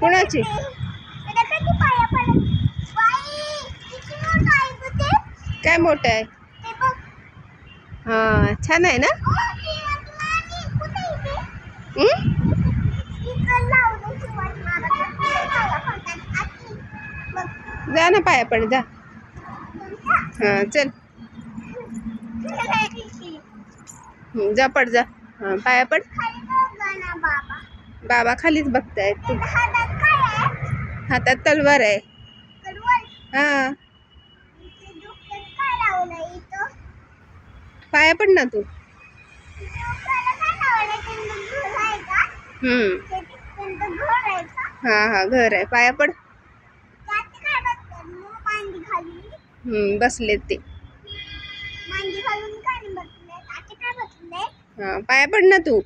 कोणाची? काय मोठं आहे? हा छान आहे ना. जा ना पाया पड जा. हा चल जा पड जा. हा पाया पड. बाबा खालीच बघतायत. तू हातात तलवार आहे. हा पाया पड ना तू. हा हा घर आहे. पाया पड. बसलेत ते. हा पाया पड ना तू.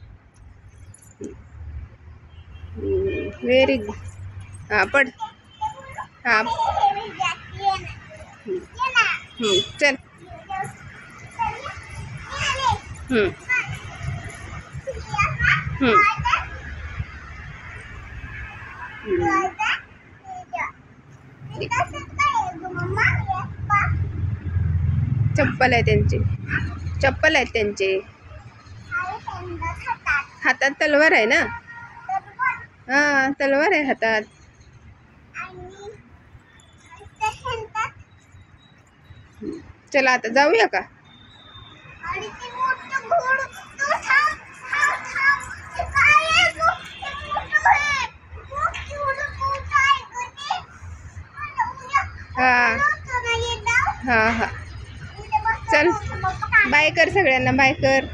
Very good. हा पड. हा चल. चप्पल आहे त्यांचे. चप्पल आहेत त्यांचे. हातात तलवार आहे ना. हा तलवार आहे हातात. चला आता जाऊया का? हा हा हा चल बाय कर सगळ्यांना. बाय कर.